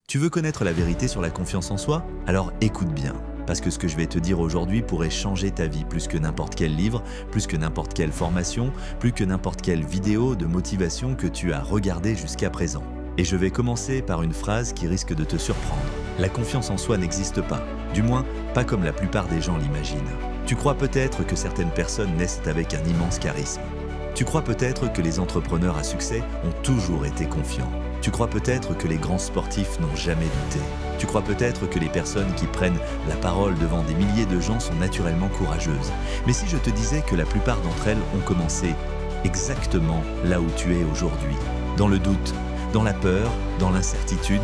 Tu veux connaître la vérité sur la confiance en soi? Alors écoute bien, parce que ce que je vais te dire aujourd'hui pourrait changer ta vie plus que n'importe quel livre, plus que n'importe quelle formation, plus que n'importe quelle vidéo de motivation que tu as regardée jusqu'à présent. Et je vais commencer par une phrase qui risque de te surprendre. La confiance en soi n'existe pas, du moins pas comme la plupart des gens l'imaginent. Tu crois peut-être que certaines personnes naissent avec un immense charisme. Tu crois peut-être que les entrepreneurs à succès ont toujours été confiants. Tu crois peut-être que les grands sportifs n'ont jamais douté. Tu crois peut-être que les personnes qui prennent la parole devant des milliers de gens sont naturellement courageuses. Mais si je te disais que la plupart d'entre elles ont commencé exactement là où tu es aujourd'hui, dans le doute, dans la peur, dans l'incertitude,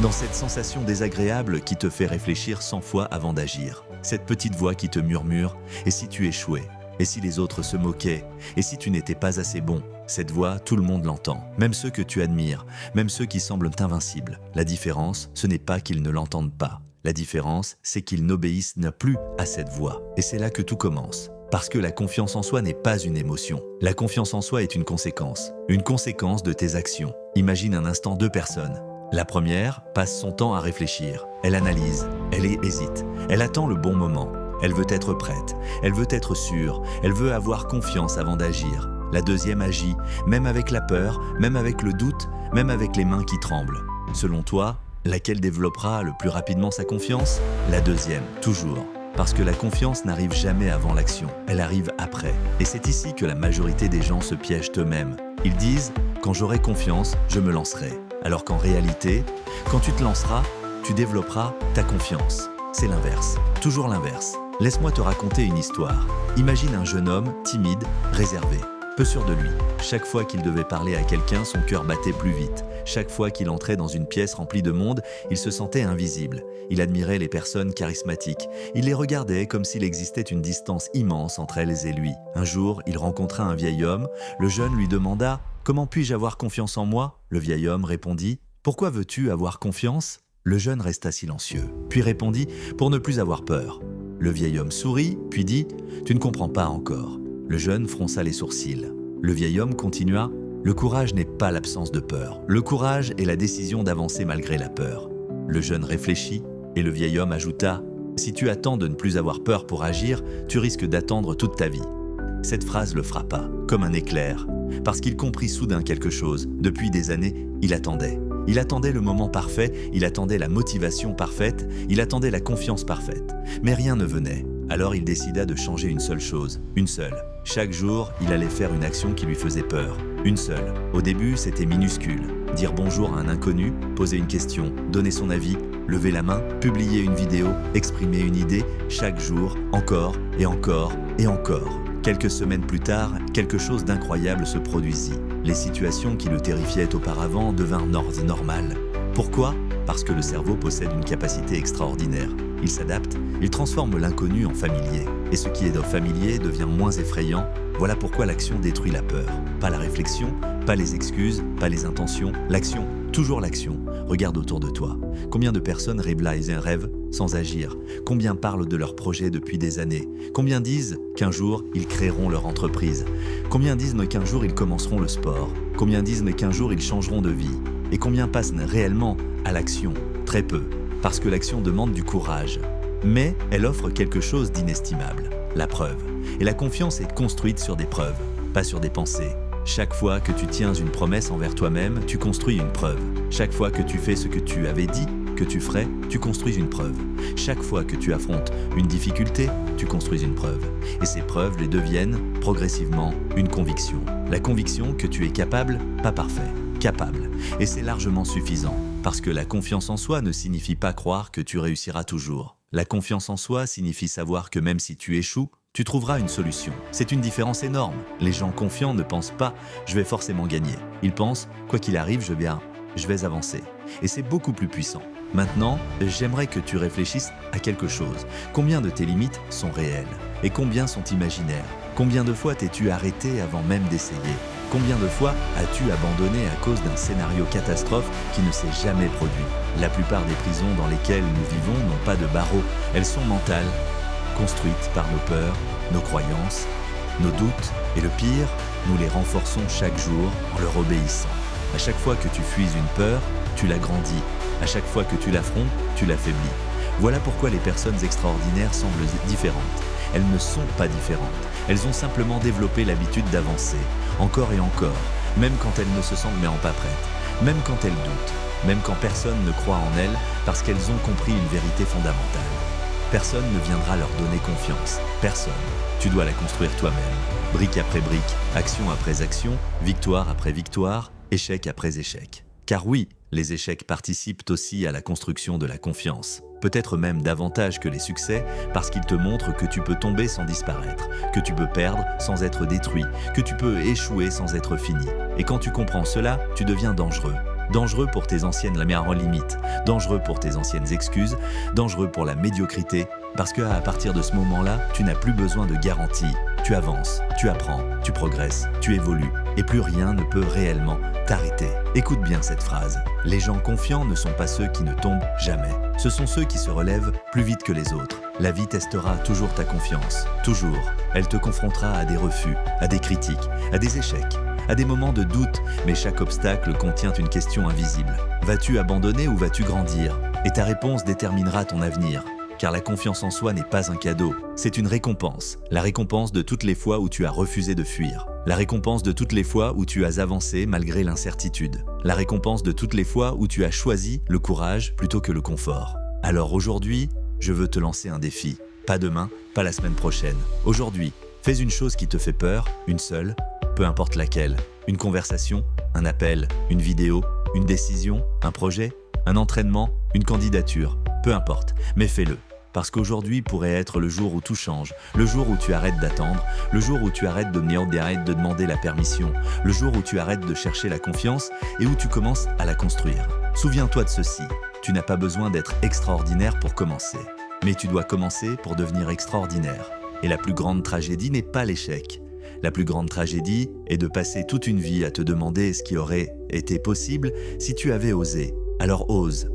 dans cette sensation désagréable qui te fait réfléchir 100 fois avant d'agir. Cette petite voix qui te murmure « Et si tu échouais ? Et si les autres se moquaient ? Et si tu n'étais pas assez bon ?» Cette voix, tout le monde l'entend, même ceux que tu admires, même ceux qui semblent invincibles. La différence, ce n'est pas qu'ils ne l'entendent pas. La différence, c'est qu'ils n'obéissent plus à cette voix. Et c'est là que tout commence. Parce que la confiance en soi n'est pas une émotion. La confiance en soi est une conséquence de tes actions. Imagine un instant deux personnes. La première passe son temps à réfléchir. Elle analyse, elle hésite, elle attend le bon moment. Elle veut être prête, elle veut être sûre, elle veut avoir confiance avant d'agir. La deuxième agit, même avec la peur, même avec le doute, même avec les mains qui tremblent. Selon toi, laquelle développera le plus rapidement sa confiance? La deuxième, toujours. Parce que la confiance n'arrive jamais avant l'action, elle arrive après. Et c'est ici que la majorité des gens se piègent eux-mêmes. Ils disent « quand j'aurai confiance, je me lancerai ». Alors qu'en réalité, quand tu te lanceras, tu développeras ta confiance. C'est l'inverse, toujours l'inverse. Laisse-moi te raconter une histoire. Imagine un jeune homme timide, réservé, peu sûr de lui. Chaque fois qu'il devait parler à quelqu'un, son cœur battait plus vite. Chaque fois qu'il entrait dans une pièce remplie de monde, il se sentait invisible. Il admirait les personnes charismatiques. Il les regardait comme s'il existait une distance immense entre elles et lui. Un jour, il rencontra un vieil homme. Le jeune lui demanda « Comment puis-je avoir confiance en moi ?» Le vieil homme répondit « Pourquoi veux-tu avoir confiance ?» Le jeune resta silencieux, puis répondit « Pour ne plus avoir peur ». Le vieil homme sourit, puis dit « Tu ne comprends pas encore ». Le jeune fronça les sourcils. Le vieil homme continua « Le courage n'est pas l'absence de peur. Le courage est la décision d'avancer malgré la peur. » Le jeune réfléchit et le vieil homme ajouta « Si tu attends de ne plus avoir peur pour agir, tu risques d'attendre toute ta vie. » Cette phrase le frappa, comme un éclair, parce qu'il comprit soudain quelque chose. Depuis des années, il attendait. Il attendait le moment parfait, il attendait la motivation parfaite, il attendait la confiance parfaite. Mais rien ne venait. Alors il décida de changer une seule chose, une seule. Chaque jour, il allait faire une action qui lui faisait peur. Une seule. Au début, c'était minuscule. Dire bonjour à un inconnu, poser une question, donner son avis, lever la main, publier une vidéo, exprimer une idée, chaque jour, encore et encore et encore. Quelques semaines plus tard, quelque chose d'incroyable se produisit. Les situations qui le terrifiaient auparavant devinrent normales. Pourquoi? Parce que le cerveau possède une capacité extraordinaire. Il s'adapte, il transforme l'inconnu en familier. Et ce qui est familier devient moins effrayant. Voilà pourquoi l'action détruit la peur. Pas la réflexion, pas les excuses, pas les intentions. L'action, toujours l'action. Regarde autour de toi. Combien de personnes réalisent un rêve sans agir? Combien parlent de leurs projets depuis des années? Combien disent qu'un jour, ils créeront leur entreprise? Combien disent qu'un jour, ils commenceront le sport? Combien disent qu'un jour, ils changeront de vie? Et combien passent réellement à l'action? Très peu, parce que l'action demande du courage. Mais elle offre quelque chose d'inestimable, la preuve. Et la confiance est construite sur des preuves, pas sur des pensées. Chaque fois que tu tiens une promesse envers toi-même, tu construis une preuve. Chaque fois que tu fais ce que tu avais dit que tu ferais, tu construis une preuve. Chaque fois que tu affrontes une difficulté, tu construis une preuve. Et ces preuves les deviennent progressivement une conviction. La conviction que tu es capable, pas parfait, capable. Et c'est largement suffisant. Parce que la confiance en soi ne signifie pas croire que tu réussiras toujours. La confiance en soi signifie savoir que même si tu échoues, tu trouveras une solution. C'est une différence énorme. Les gens confiants ne pensent pas « je vais forcément gagner ». Ils pensent « quoi qu'il arrive, je vais avancer ». Et c'est beaucoup plus puissant. Maintenant, j'aimerais que tu réfléchisses à quelque chose. Combien de tes limites sont réelles? Et combien sont imaginaires? Combien de fois t'es-tu arrêté avant même d'essayer? Combien de fois as-tu abandonné à cause d'un scénario catastrophe qui ne s'est jamais produit? La plupart des prisons dans lesquelles nous vivons n'ont pas de barreaux. Elles sont mentales, construites par nos peurs, nos croyances, nos doutes. Et le pire, nous les renforçons chaque jour en leur obéissant. À chaque fois que tu fuis une peur, tu l'agrandis. À chaque fois que tu l'affrontes, tu l'affaiblis. Voilà pourquoi les personnes extraordinaires semblent différentes. Elles ne sont pas différentes. Elles ont simplement développé l'habitude d'avancer, encore et encore, même quand elles ne se sentent même pas prêtes, même quand elles doutent, même quand personne ne croit en elles parce qu'elles ont compris une vérité fondamentale. Personne ne viendra leur donner confiance. Personne. Tu dois la construire toi-même. Brique après brique, action après action, victoire après victoire, échec après échec. Car oui, les échecs participent aussi à la construction de la confiance. Peut-être même davantage que les succès, parce qu'ils te montrent que tu peux tomber sans disparaître, que tu peux perdre sans être détruit, que tu peux échouer sans être fini. Et quand tu comprends cela, tu deviens dangereux. Dangereux pour tes anciennes limites, dangereux pour tes anciennes excuses, dangereux pour la médiocrité, parce qu'à partir de ce moment-là, tu n'as plus besoin de garantie. Tu avances, tu apprends, tu progresses, tu évolues, et plus rien ne peut réellement t'arrêter. Écoute bien cette phrase. Les gens confiants ne sont pas ceux qui ne tombent jamais. Ce sont ceux qui se relèvent plus vite que les autres. La vie testera toujours ta confiance, toujours. Elle te confrontera à des refus, à des critiques, à des échecs, à des moments de doute, mais chaque obstacle contient une question invisible. Vas-tu abandonner ou vas-tu grandir? Et ta réponse déterminera ton avenir. Car la confiance en soi n'est pas un cadeau, c'est une récompense. La récompense de toutes les fois où tu as refusé de fuir. La récompense de toutes les fois où tu as avancé malgré l'incertitude. La récompense de toutes les fois où tu as choisi le courage plutôt que le confort. Alors aujourd'hui, je veux te lancer un défi. Pas demain, pas la semaine prochaine. Aujourd'hui, fais une chose qui te fait peur, une seule, peu importe laquelle. Une conversation, un appel, une vidéo, une décision, un projet, un entraînement, une candidature. Peu importe, mais fais-le. Parce qu'aujourd'hui pourrait être le jour où tout change, le jour où tu arrêtes d'attendre, le jour où tu arrêtes de demander la permission, le jour où tu arrêtes de chercher la confiance et où tu commences à la construire. Souviens-toi de ceci, tu n'as pas besoin d'être extraordinaire pour commencer, mais tu dois commencer pour devenir extraordinaire. Et la plus grande tragédie n'est pas l'échec. La plus grande tragédie est de passer toute une vie à te demander ce qui aurait été possible si tu avais osé. Alors ose.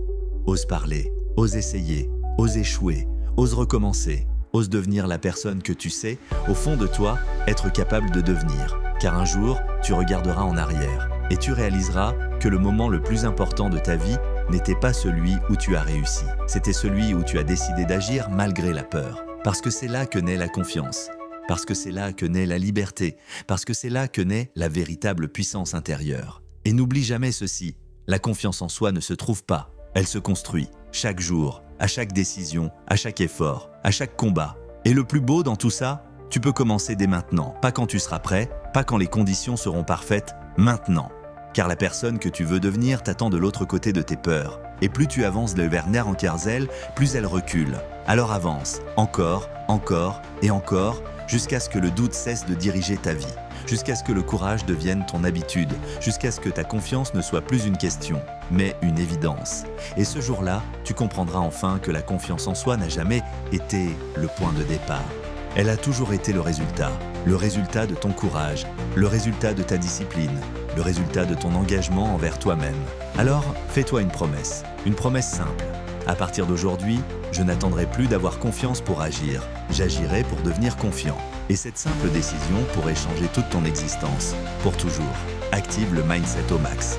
Ose parler, ose essayer, ose échouer, ose recommencer, ose devenir la personne que tu sais, au fond de toi, être capable de devenir. Car un jour, tu regarderas en arrière et tu réaliseras que le moment le plus important de ta vie n'était pas celui où tu as réussi. C'était celui où tu as décidé d'agir malgré la peur. Parce que c'est là que naît la confiance. Parce que c'est là que naît la liberté. Parce que c'est là que naît la véritable puissance intérieure. Et n'oublie jamais ceci, la confiance en soi ne se trouve pas. Elle se construit, chaque jour, à chaque décision, à chaque effort, à chaque combat. Et le plus beau dans tout ça, tu peux commencer dès maintenant, pas quand tu seras prêt, pas quand les conditions seront parfaites, maintenant. Car la personne que tu veux devenir t'attend de l'autre côté de tes peurs. Et plus tu avances vers Närankerzel, plus elle recule. Alors avance, encore, encore et encore, jusqu'à ce que le doute cesse de diriger ta vie. Jusqu'à ce que le courage devienne ton habitude, jusqu'à ce que ta confiance ne soit plus une question, mais une évidence. Et ce jour-là, tu comprendras enfin que la confiance en soi n'a jamais été le point de départ. Elle a toujours été le résultat de ton courage, le résultat de ta discipline, le résultat de ton engagement envers toi-même. Alors, fais-toi une promesse simple. À partir d'aujourd'hui, je n'attendrai plus d'avoir confiance pour agir, j'agirai pour devenir confiant. Et cette simple décision pourrait changer toute ton existence, pour toujours. Active le mindset au max.